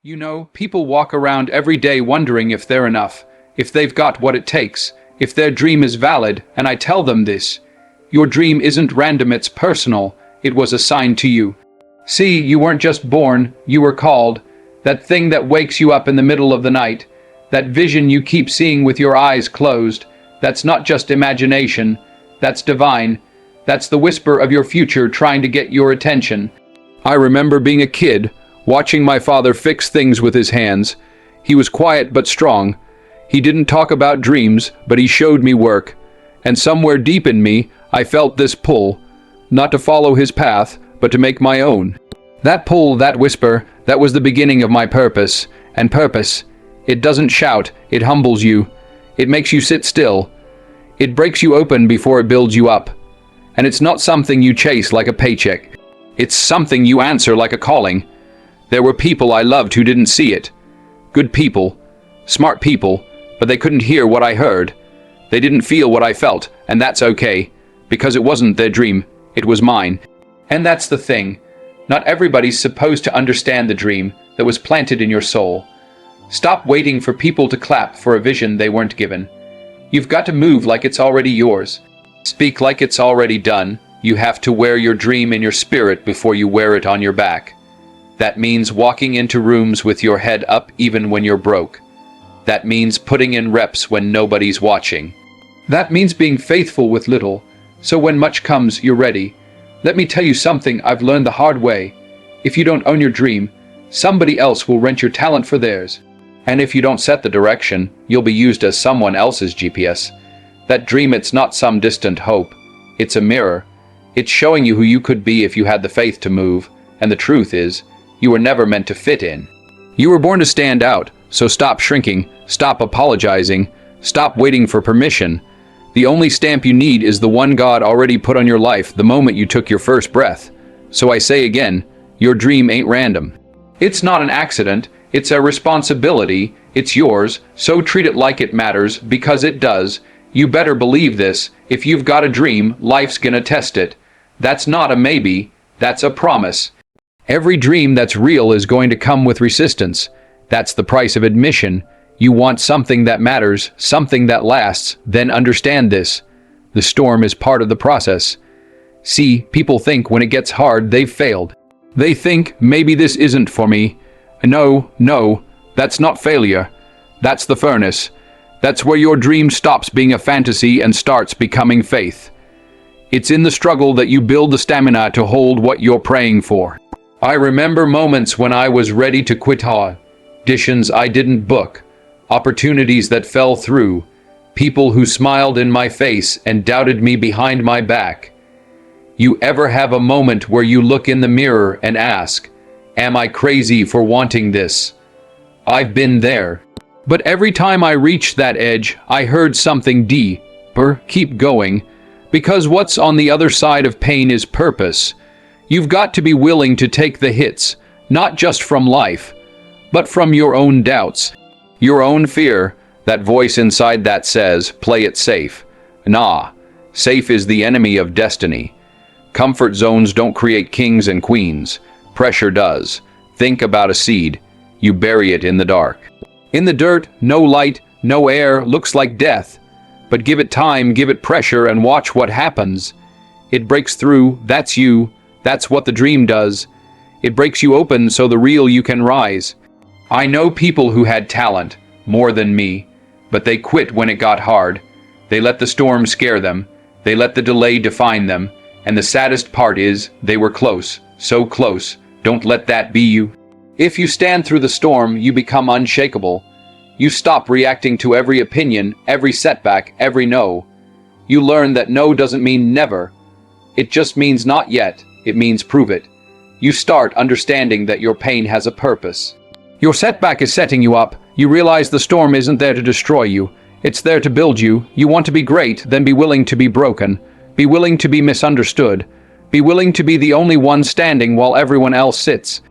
You know, people walk around every day wondering if they're enough, if they've got what it takes, if their dream is valid, and I tell them this. Your dream isn't random, it's personal. It was assigned to you. See, you weren't just born, you were called. That thing that wakes you up in the middle of the night, that vision you keep seeing with your eyes closed, that's not just imagination, that's divine. That's the whisper of your future trying to get your attention. I remember being a kid, watching my father fix things with his hands. He was quiet but strong. He didn't talk about dreams, but he showed me work. And somewhere deep in me, I felt this pull, not to follow his path, but to make my own. That pull, that whisper, that was the beginning of my purpose. And purpose, it doesn't shout, it humbles you. It makes you sit still. It breaks you open before it builds you up. And it's not something you chase like a paycheck. It's something you answer like a calling. There were people I loved who didn't see it. Good people, smart people, but they couldn't hear what I heard. They didn't feel what I felt, and that's okay, because it wasn't their dream, it was mine. And that's the thing. Not everybody's supposed to understand the dream that was planted in your soul. Stop waiting for people to clap for a vision they weren't given. You've got to move like it's already yours. Speak like it's already done. You have to wear your dream in your spirit before you wear it on your back. That means walking into rooms with your head up even when you're broke. That means putting in reps when nobody's watching. That means being faithful with little, so when much comes, you're ready. Let me tell you something I've learned the hard way. If you don't own your dream, somebody else will rent your talent for theirs. And if you don't set the direction, you'll be used as someone else's GPS. That dream, it's not some distant hope. It's a mirror. It's showing you who you could be if you had the faith to move. And the truth is, you were never meant to fit in. You were born to stand out, so stop shrinking, stop apologizing, stop waiting for permission. The only stamp you need is the one God already put on your life the moment you took your first breath. So I say again, your dream ain't random. It's not an accident, it's a responsibility, it's yours, so treat it like it matters, because it does. You better believe this, if you've got a dream, life's gonna test it. That's not a maybe, that's a promise. Every dream that's real is going to come with resistance. That's the price of admission. You want something that matters, something that lasts, then understand this. The storm is part of the process. See, people think when it gets hard, they've failed. They think, maybe this isn't for me. No, that's not failure. That's the furnace. That's where your dream stops being a fantasy and starts becoming faith. It's in the struggle that you build the stamina to hold what you're praying for. I remember moments when I was ready to quit, auditions I didn't book, opportunities that fell through, people who smiled in my face and doubted me behind my back. You ever have a moment where you look in the mirror and ask, am I crazy for wanting this? I've been there. But every time I reached that edge, I heard something deeper, keep going, because what's on the other side of pain is purpose. You've got to be willing to take the hits, not just from life, but from your own doubts, your own fear, that voice inside that says, play it safe. Nah, safe is the enemy of destiny. Comfort zones don't create kings and queens. Pressure does. Think about a seed. You bury it in the dark. In the dirt, no light, no air, looks like death. But give it time, give it pressure, and watch what happens. It breaks through, that's you. That's what the dream does. It breaks you open so the real you can rise. I know people who had talent, more than me, but they quit when it got hard. They let the storm scare them. They let the delay define them. And the saddest part is, they were close, so close. Don't let that be you. If you stand through the storm, you become unshakable. You stop reacting to every opinion, every setback, every no. You learn that no doesn't mean never. It just means not yet. It means prove it. You start understanding that your pain has a purpose. Your setback is setting you up. You realize the storm isn't there to destroy you. It's there to build you. You want to be great, then be willing to be broken. Be willing to be misunderstood. Be willing to be the only one standing while everyone else sits.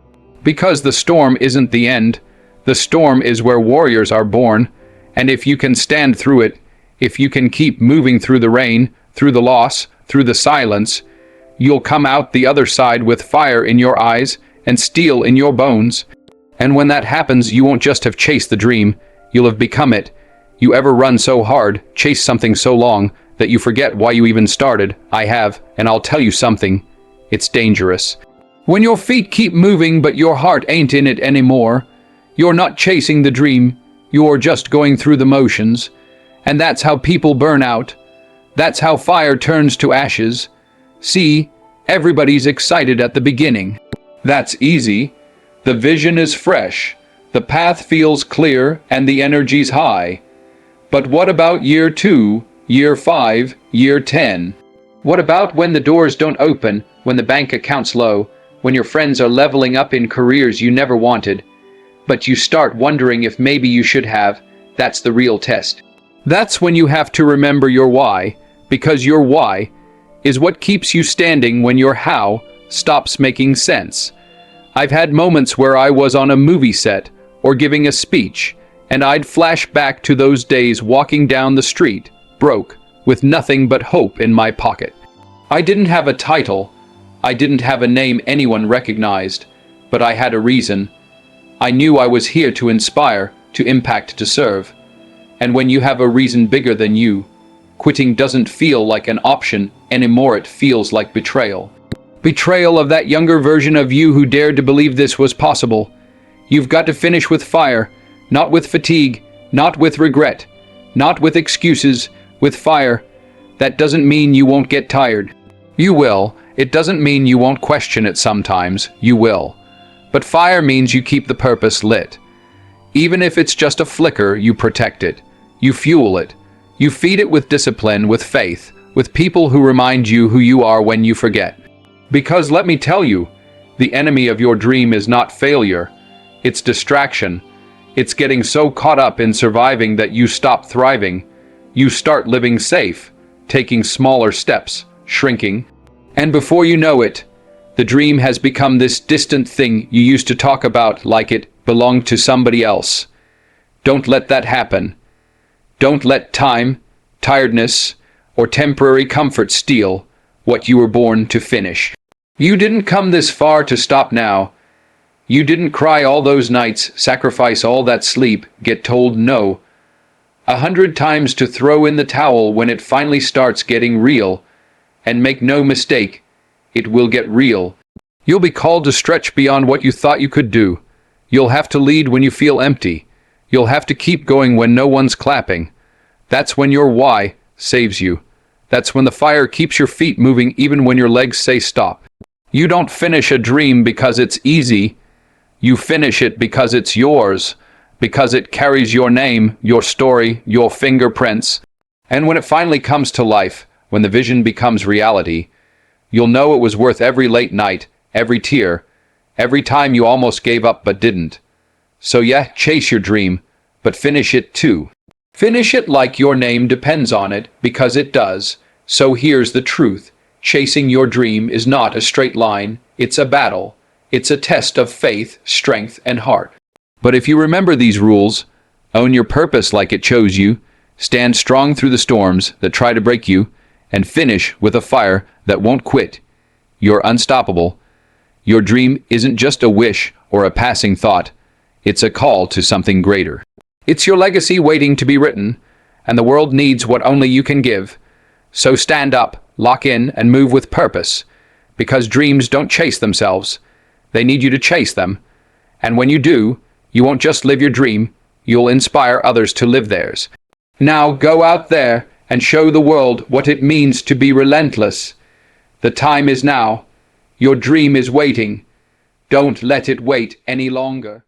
Because the storm isn't the end. The storm is where warriors are born. And if you can stand through it, if you can keep moving through the rain, through the loss, through the silence, you'll come out the other side with fire in your eyes and steel in your bones. And when that happens, you won't just have chased the dream, you'll have become it. You ever run so hard, chase something so long, that you forget why you even started? I have, and I'll tell you something. It's dangerous. When your feet keep moving but your heart ain't in it anymore, you're not chasing the dream, you're just going through the motions. And that's how people burn out. That's how fire turns to ashes. See, everybody's excited at the beginning. That's easy. The vision is fresh, the path feels clear, and the energy's high. But what about year 2, year 5, year 10? What about when the doors don't open, when the bank account's low, when your friends are leveling up in careers you never wanted, but you start wondering if maybe you should have? That's the real test. That's when you have to remember your why, because your why is what keeps you standing when your how stops making sense. I've had moments where I was on a movie set or giving a speech, and I'd flash back to those days walking down the street, broke, with nothing but hope in my pocket. I didn't have a title, I didn't have a name anyone recognized, but I had a reason. I knew I was here to inspire, to impact, to serve. And when you have a reason bigger than you, quitting doesn't feel like an option anymore, it feels like betrayal. Betrayal of that younger version of you who dared to believe this was possible. You've got to finish with fire, not with fatigue, not with regret, not with excuses, with fire. That doesn't mean you won't get tired. You will. It doesn't mean you won't question it sometimes. You will. But fire means you keep the purpose lit. Even if it's just a flicker, you protect it. You fuel it. You feed it with discipline, with faith, with people who remind you who you are when you forget. Because let me tell you, the enemy of your dream is not failure. It's distraction. It's getting so caught up in surviving that you stop thriving. You start living safe, taking smaller steps, shrinking. And before you know it, the dream has become this distant thing you used to talk about like it belonged to somebody else. Don't let that happen. Don't let time, tiredness, or temporary comfort steal what you were born to finish. You didn't come this far to stop now. You didn't cry all those nights, sacrifice all that sleep, get told no 100 times to throw in the towel when it finally starts getting real. And make no mistake, it will get real. You'll be called to stretch beyond what you thought you could do. You'll have to lead when you feel empty. You'll have to keep going when no one's clapping. That's when your why saves you. That's when the fire keeps your feet moving even when your legs say stop. You don't finish a dream because it's easy. You finish it because it's yours, because it carries your name, your story, your fingerprints. And when it finally comes to life, when the vision becomes reality, you'll know it was worth every late night, every tear, every time you almost gave up but didn't. So yeah, chase your dream, but finish it too. Finish it like your name depends on it, because it does. So here's the truth. Chasing your dream is not a straight line, it's a battle. It's a test of faith, strength, and heart. But if you remember these rules, own your purpose like it chose you, stand strong through the storms that try to break you, and finish with a fire that won't quit, you're unstoppable. Your dream isn't just a wish or a passing thought. It's a call to something greater. It's your legacy waiting to be written, and the world needs what only you can give. So stand up, lock in, and move with purpose, because dreams don't chase themselves. They need you to chase them. And when you do, you won't just live your dream, you'll inspire others to live theirs. Now go out there and show the world what it means to be relentless. The time is now. Your dream is waiting. Don't let it wait any longer.